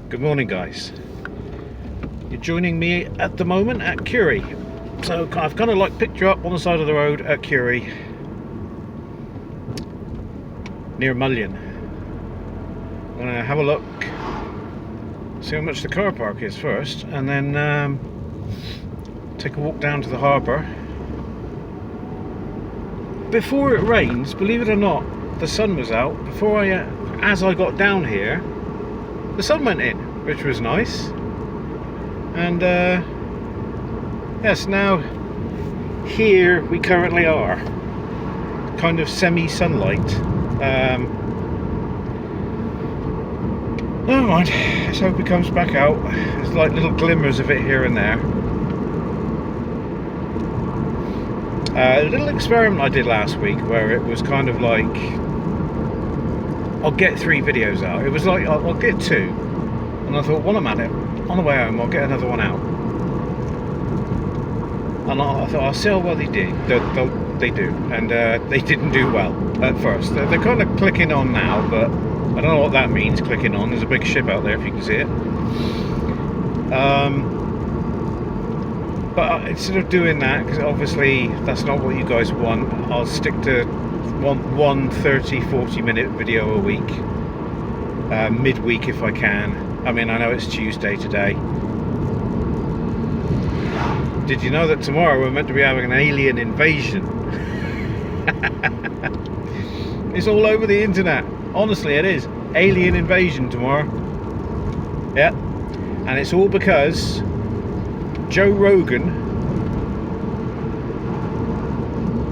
Good morning, guys. You're joining me at the moment at Curie. So I've kind of like picked you up on the side of the road at Curie, near Mullion. I'm gonna have a look, see how much the car park is first, and then take a walk down to the harbour. Before it rains, believe it or not, the sun was out. Before as I got down here, the sun went in, which was nice. And yes, now here we currently are, kind of semi-sunlight. Never mind, let's hope it comes back out. There's like little glimmers of it here and there. A little experiment I did last week where it was kind of like, I'll get 3 videos out. It was like, I'll get 2. And I thought, while I'm at it, on the way home, I'll get another one out. And I thought, I'll see how well they do. They do. And they didn't do well at first. They're kind of clicking on now, but I don't know what that means, clicking on. There's a big ship out there, if you can see it. But instead of doing that, because obviously that's not what you guys want, I'll stick to one 30-40 minute video a week, midweek if I can. I mean, I know it's Tuesday today. Did you know that tomorrow we're meant to be having an alien invasion? It's all over the internet. Honestly, it is. Alien invasion tomorrow. Yep. And it's all because Joe Rogan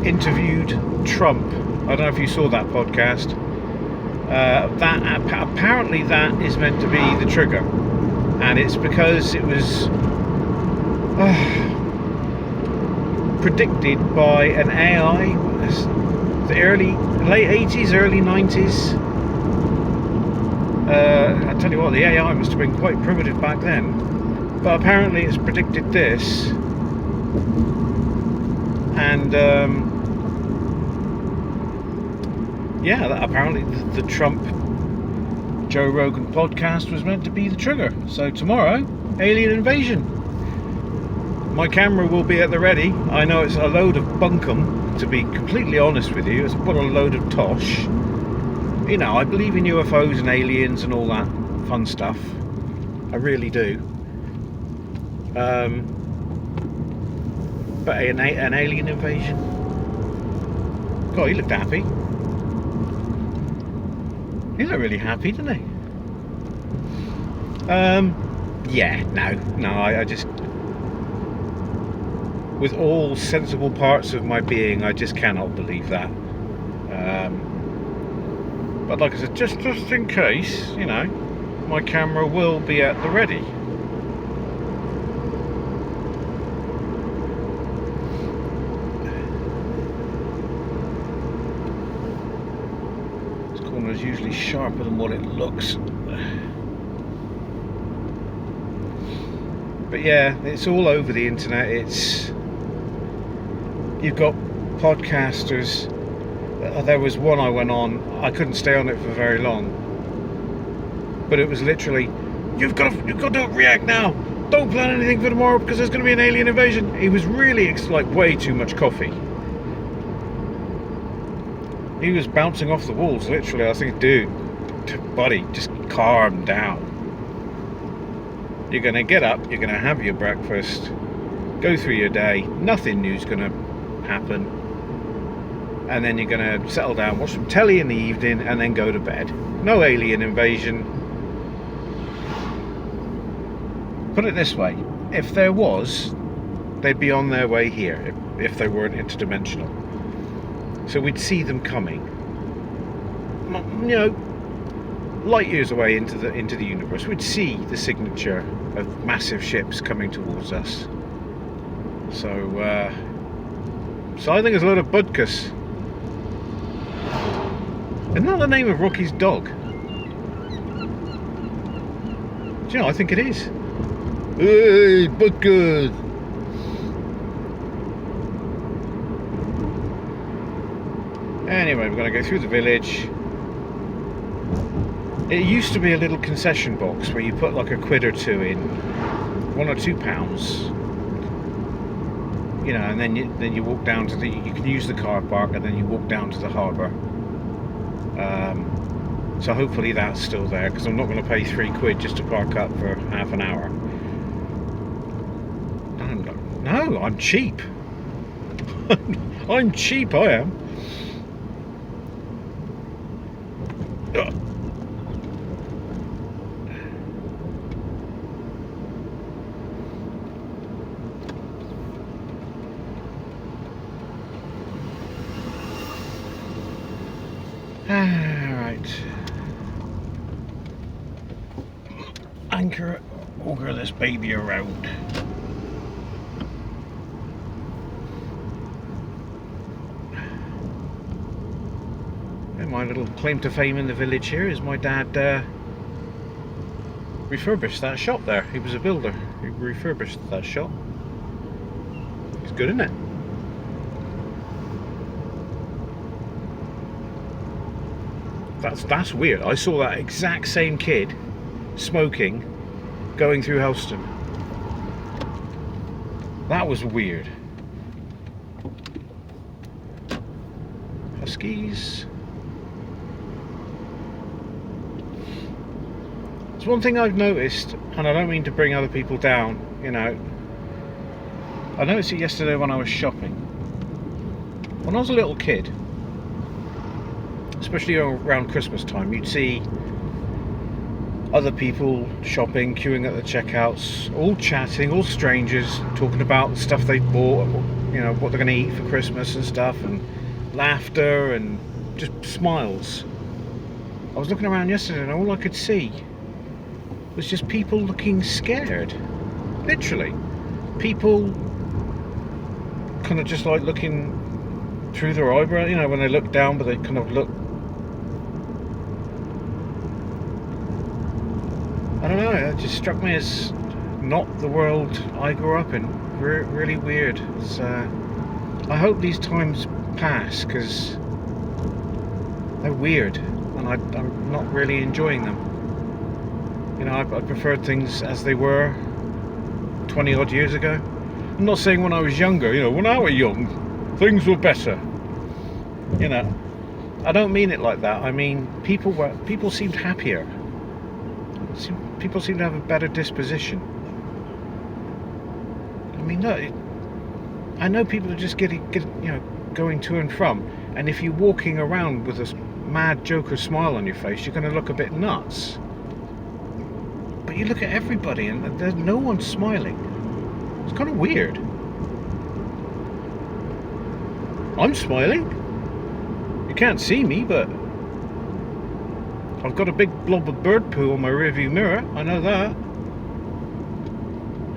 interviewed Trump. I don't know if you saw that podcast. Apparently that is meant to be the trigger, and it's because it was predicted by an AI, the late 80s, early 90s. I tell you what, the AI must have been quite primitive back then. But apparently it's predicted this, and yeah, apparently the Trump Joe Rogan podcast was meant to be the trigger. So tomorrow, alien invasion. My camera will be at the ready. I know it's a load of bunkum, to be completely honest with you. It's what a load of tosh. You know, I believe in UFOs and aliens and all that fun stuff. I really do. But an alien invasion? God, he looked happy. He looked really happy, didn't he? Yeah, no, I just, with all sensible parts of my being, I just cannot believe that. But like I said, just in case, you know, my camera will be at the ready. This corner is usually sharper than what it looks. But yeah, it's all over the internet. You've got podcasters. There was one I went on, I couldn't stay on it for very long, but it was literally, you've got to react now, don't plan anything for tomorrow because there's going to be an alien invasion. He was really like way too much coffee. He was bouncing off the walls, literally. I was thinking, dude, buddy, just calm down. You're going to get up, you're going to have your breakfast, go through your day, nothing new's going to happen, and then you're going to settle down, watch some telly in the evening, and then go to bed. No alien invasion. Put it this way, if there was, they'd be on their way here, if they weren't interdimensional. So we'd see them coming, you know, light years away into the universe. We'd see the signature of massive ships coming towards us. So I think it's a load of budkus. Isn't that the name of Rocky's dog? Do you know, I think it is. Hey, budkus! Anyway, we're going to go through the village. It used to be a little concession box where you put like a quid or two in, £1 or £2, you know, and then you walk down to you can use the car park, and then you walk down to the harbour. So hopefully that's still there, because I'm not going to pay £3 just to park up for half an hour. No, I'm cheap. I'm cheap, I am. Ugh. Alright. Auger this baby around. And my little claim to fame in the village here is my dad refurbished that shop there. He was a builder. He refurbished that shop. It's good, isn't it? That's weird. I saw that exact same kid smoking going through Helston. That was weird. Huskies. It's one thing I've noticed, and I don't mean to bring other people down, you know. I noticed it yesterday when I was shopping. When I was a little kid, especially around Christmas time, you'd see other people shopping, queuing at the checkouts, all chatting, all strangers, talking about the stuff they bought, you know, what they're going to eat for Christmas and stuff, and laughter and just smiles. I was looking around yesterday and all I could see was just people looking scared. Literally. People kind of just like looking through their eyebrow, you know, when they look down, but they kind of look, I don't know, it just struck me as not the world I grew up in. Really weird. It's, I hope these times pass, because they're weird and I'm not really enjoying them. You know, I preferred things as they were 20 odd years ago. I'm not saying when I was younger, you know, when I was young things were better, you know. I don't mean it like that. I mean people seemed happier. People seem to have a better disposition. I mean, no, I know people are just you know, going to and from, and if you're walking around with a mad Joker smile on your face, you're going to look a bit nuts. But you look at everybody and there's no one smiling. It's kind of weird. I'm smiling. You can't see me, but I've got a big blob of bird poo on my rearview mirror, I know that.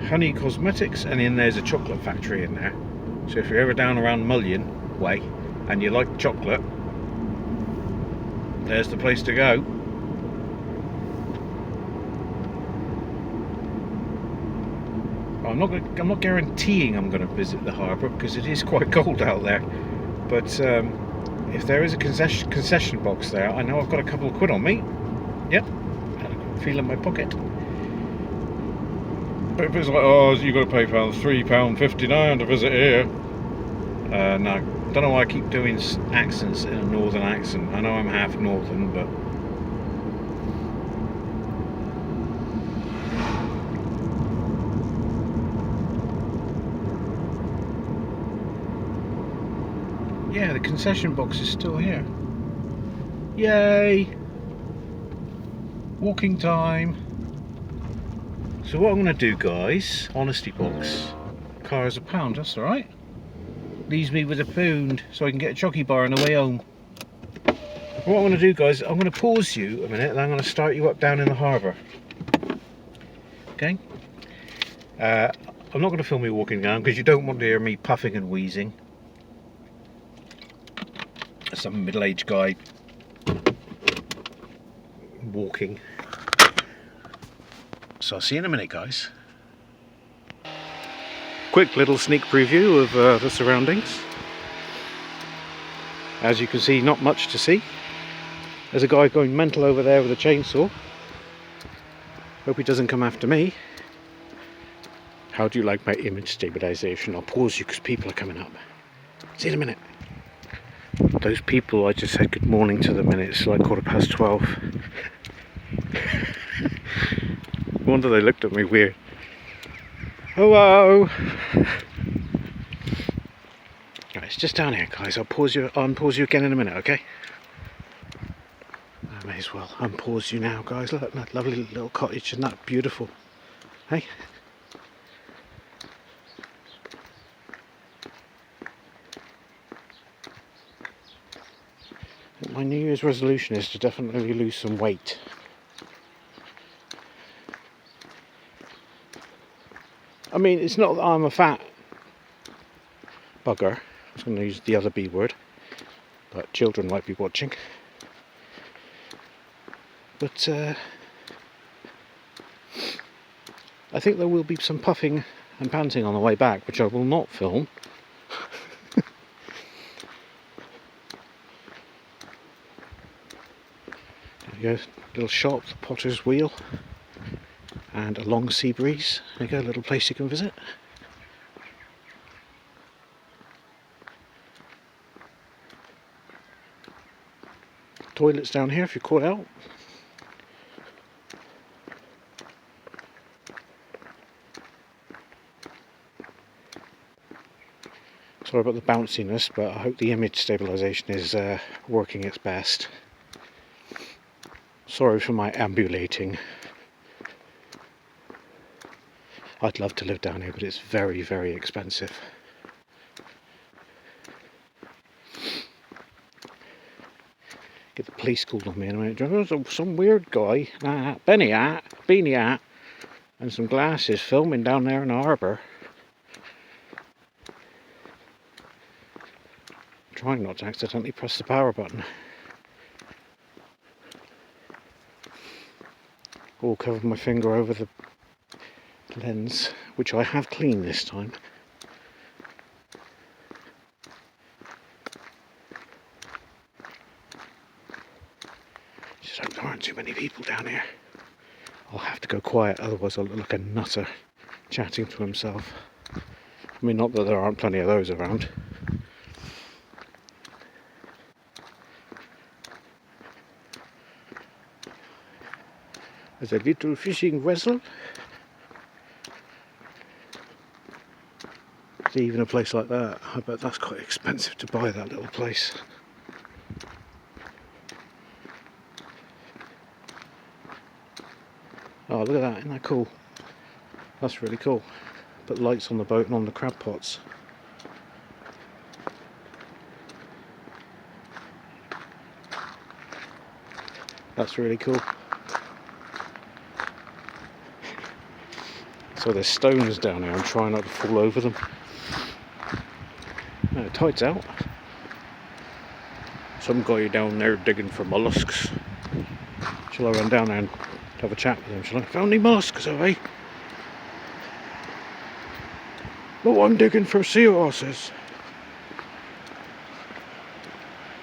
Honey Cosmetics, and then there's a chocolate factory in there. So if you're ever down around Mullion way and you like chocolate, there's the place to go. I'm not guaranteeing I'm going to visit the harbour, because it is quite cold out there. But if there is a concession box there, I know I've got a couple of quid on me. Yep, feel in my pocket. But if it's like, oh, you've got to pay £3.59 to visit here. No, don't know why I keep doing accents in a northern accent. I know I'm half northern, but yeah, the concession box is still here. Yay! Walking time. So what I'm going to do, guys, honesty box, car is £1, that's alright. Leaves me with £1 so I can get a chocky bar on the way home. What I'm going to do, guys, I'm going to pause you a minute and I'm going to start you up down in the harbour. Okay? I'm not going to film me walking down, because you don't want to hear me puffing and wheezing. Some middle-aged guy walking. So I'll see you in a minute, guys. Quick little sneak preview of the surroundings. As you can see, not much to see. There's a guy going mental over there with a chainsaw. Hope he doesn't come after me. How do you like my image stabilization? I'll pause you because people are coming up. See you in a minute. Those people, I just said good morning to them and it's like 12:15. No wonder they looked at me weird. Hello! Right, it's just down here, guys. I'll unpause you again in a minute, okay? I may as well unpause you now, guys. Look at that lovely little cottage, isn't that beautiful? Hey? My New Year's resolution is to definitely lose some weight. I mean, it's not that I'm a fat bugger. I was going to use the other B word, but children might be watching. But I think there will be some puffing and panting on the way back, which I will not film. There you go, little shop, the Potter's Wheel, and a long sea breeze. There you go, a little place you can visit. Toilets down here if you're caught out. Sorry about the bounciness, but I hope the image stabilization is working its best. Sorry for my ambulating. I'd love to live down here, but it's very, very expensive. Get the police called on me in a minute. There's some weird guy, beanie hat, and some glasses filming down there in the harbour. Trying not to accidentally press the power button. Or cover my finger over the lens, which I have cleaned this time. Just hope there aren't too many people down here. I'll have to go quiet, otherwise I'll look like a nutter chatting to himself. I mean, not that there aren't plenty of those around. There's a little fishing vessel. Even a place like that, I bet that's quite expensive to buy that little place. Oh, look at that, isn't that cool? That's really cool. Put lights on the boat and on the crab pots. That's really cool. So there's stones down here, I'm trying not to fall over them. No, tide's out. Some guy down there digging for mollusks. Shall I run down there and have a chat with him, shall I? Found any mollusks, have I? No, I'm digging for seahorses.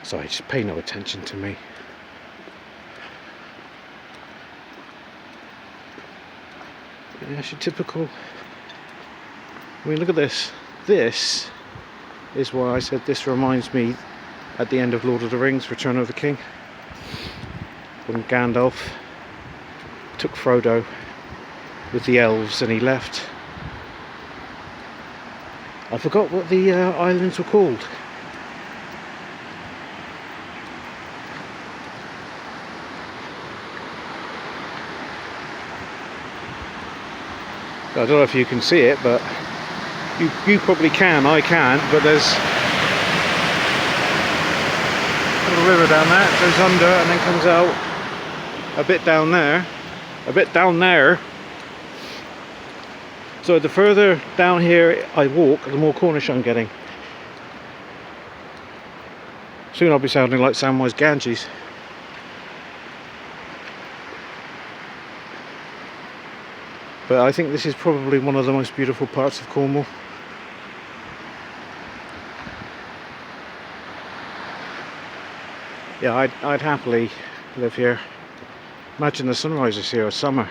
Sorry, just pay no attention to me. Yeah, it's your typical. I mean, look at this. This is why I said this reminds me at the end of Lord of the Rings, Return of the King, when Gandalf took Frodo with the elves and he left. I forgot what the islands were called. I don't know if you can see it, but you probably can, I can't, but there's a little river down there, it goes under and then comes out a bit down there, a bit down there. So the further down here I walk, the more Cornish I'm getting. Soon I'll be sounding like Samwise Ganges. But I think this is probably one of the most beautiful parts of Cornwall. Yeah, I'd happily live here. Imagine the sunrises here or summer.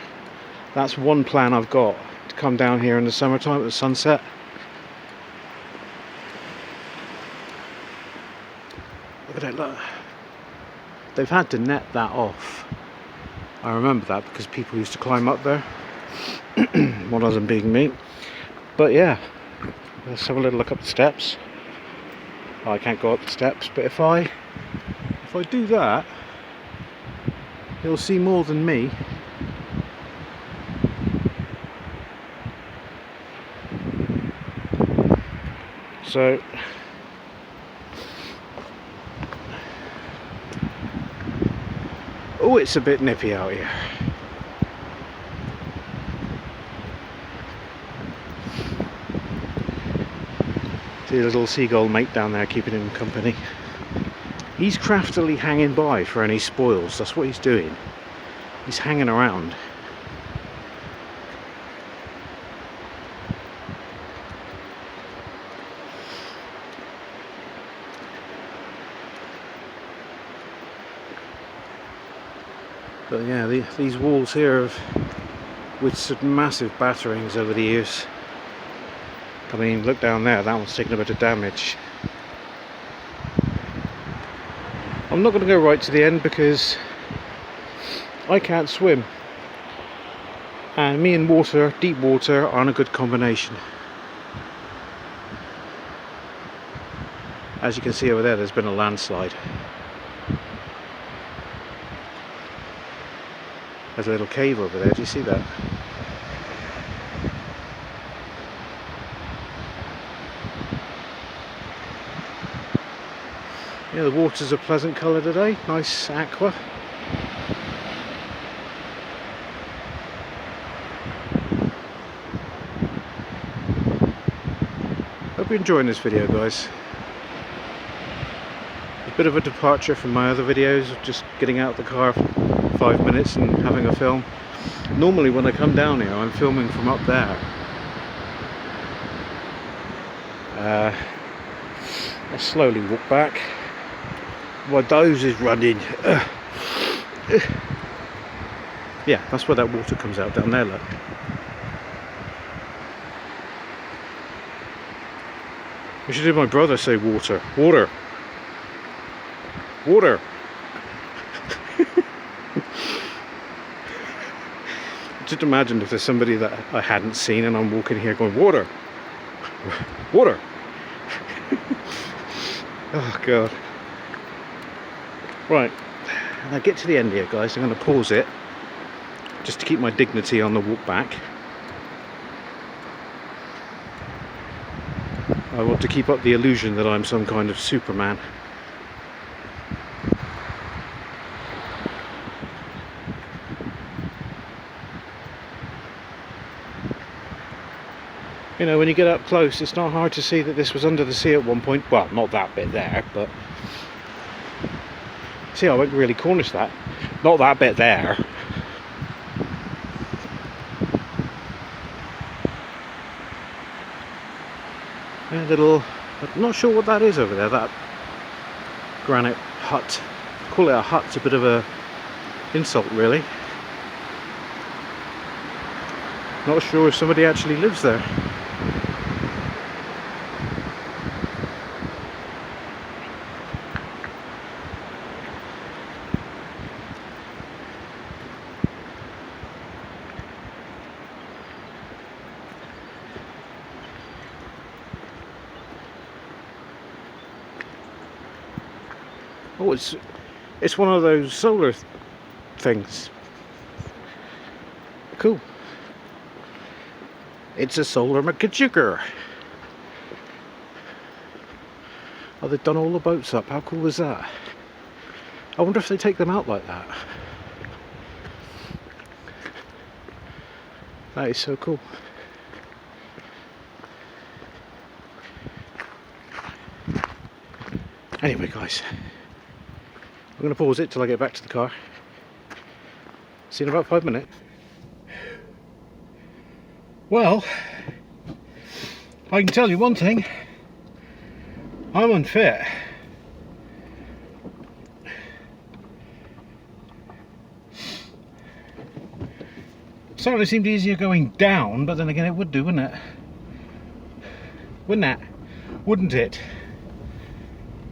That's one plan I've got, to come down here in the summertime at the sunset. Look at it, look. They've had to net that off. I remember that because people used to climb up there. One of them being me. But yeah, let's have a little look up the steps. I can't go up the steps, but if I do that, you'll see more than me. So oh, it's a bit nippy out here. See a little seagull mate down there keeping him company. He's craftily hanging by for any spoils. That's what he's doing. He's hanging around. But yeah, these walls here have withstood massive batterings over the years. I mean, look down there, that one's taken a bit of damage. I'm not going to go right to the end because I can't swim. And me and water, deep water, aren't a good combination. As you can see over there, there's been a landslide. There's a little cave over there, do you see that? Yeah, the water's a pleasant colour today, nice aqua. Hope you're enjoying this video, guys. A bit of a departure from my other videos of just getting out of the car for 5 minutes and having a film. Normally when I come down here I'm filming from up there. I slowly walk back. My nose is running. Yeah, that's where that water comes out down there, look. We should hear my brother say water. Water. Water. Just imagine if there's somebody that I hadn't seen and I'm walking here going, water. Water. Oh god. Right, when I get to the end here, guys, I'm going to pause it just to keep my dignity on the walk back. I want to keep up the illusion that I'm some kind of Superman. You know, when you get up close, it's not hard to see that this was under the sea at one point. Well, not that bit there, but see, I won't really cornish that. Not that bit there. A little, I'm not sure what that is over there, that granite hut. Call it a hut's a bit of a insult, really. Not sure if somebody actually lives there. Oh, it's one of those solar things. Cool. It's a solar McJigger. Oh, they've done all the boats up. How cool is that? I wonder if they take them out like that. That is so cool. Anyway, guys, I'm going to pause it till I get back to the car. See you in about 5 minutes. Well, I can tell you one thing. I'm unfit. Certainly seemed easier going down, but then again it would do, wouldn't it? Wouldn't it? Wouldn't it?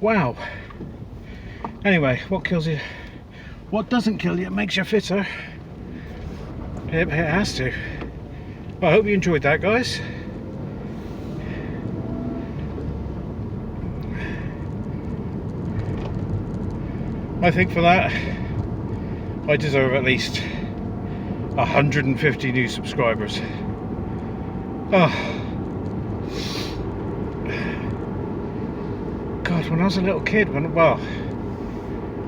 Wow. Anyway, what kills you? What doesn't kill you makes you fitter. It has to. Well, I hope you enjoyed that, guys. I think for that I deserve at least 150 new subscribers. Oh God, when I was a little kid, well,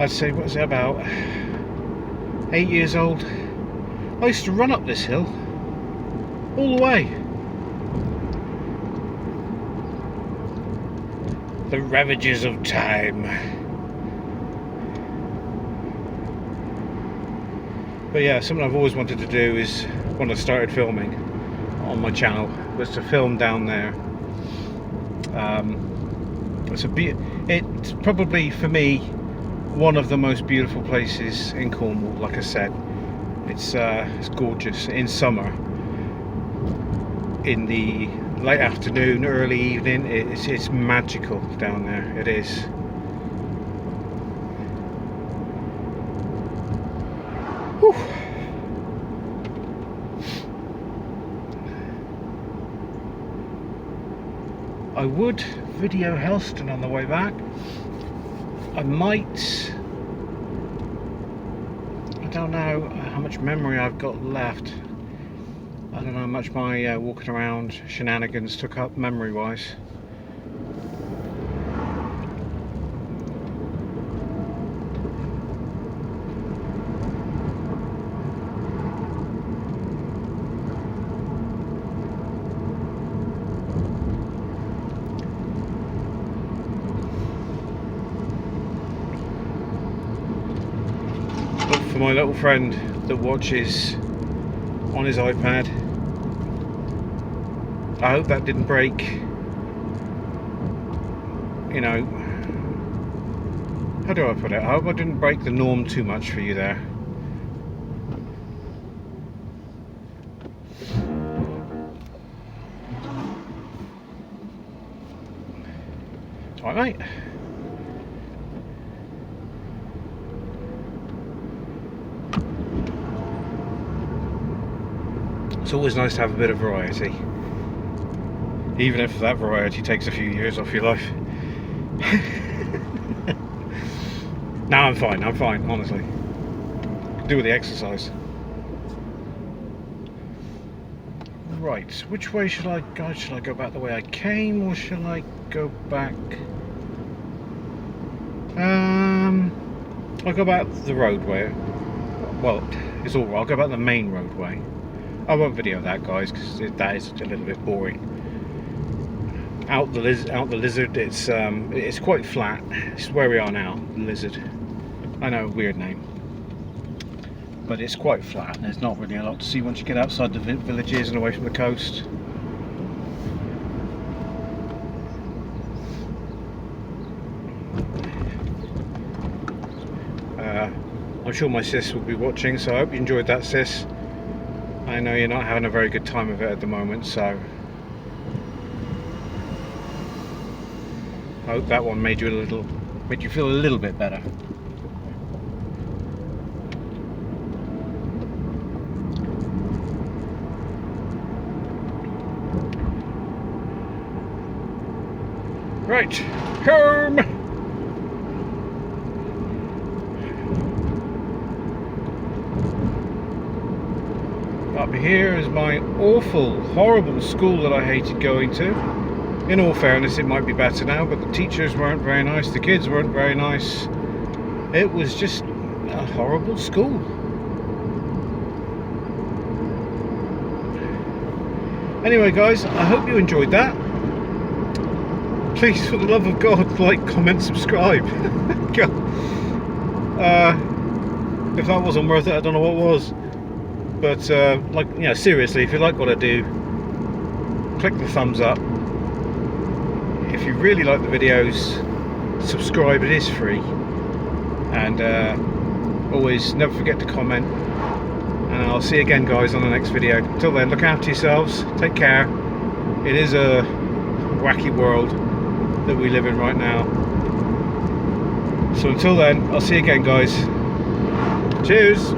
I'd say, what was it, about 8 years old, I used to run up this hill all the way. The ravages of time. But yeah, something I've always wanted to do is, when I started filming on my channel, was to film down there. It's probably, for me, one of the most beautiful places in Cornwall. Like I said, it's gorgeous in summer. In the late afternoon, early evening, it's magical down there. It is. Whew. I would video Helston on the way back. I might. I don't know how much memory I've got left. I don't know how much my walking around shenanigans took up memory wise. But for my little friend that watches on his iPad, I hope that didn't break, you know, how do I put it? I hope I didn't break the norm too much for you there. Alright, mate. It's always nice to have a bit of variety, even if that variety takes a few years off your life. No, I'm fine, honestly. Could do with the exercise. Right, which way should I go? Should I go back the way I came, or should I go back? I'll go back the roadway. Well, it's all right. I'll go back the main roadway. I won't video that, guys, because that is a little bit boring. Out the lizard, it's quite flat. It's where we are now, the lizard. I know, weird name, but it's quite flat. There's not really a lot to see once you get outside the villages and away from the coast. I'm sure my sis will be watching, so I hope you enjoyed that, sis. I know you're not having a very good time of it at the moment, so I hope that one made you feel a little bit better. Right, home. Up here is my awful, horrible school that I hated going to. In all fairness, it might be better now, but the teachers weren't very nice, the kids weren't very nice. It was just a horrible school. Anyway, guys, I hope you enjoyed that. Please, for the love of God, like, comment, subscribe. God. If that wasn't worth it, I don't know what was. But like, you know, seriously, if you like what I do, click the thumbs up. If you really like the videos, subscribe. It is free. And always never forget to comment. And and I'll see you again, guys, on the next video. Until then, look after yourselves, take care. It is a wacky world that we live in right now. So until then, I'll see you again, guys. Cheers.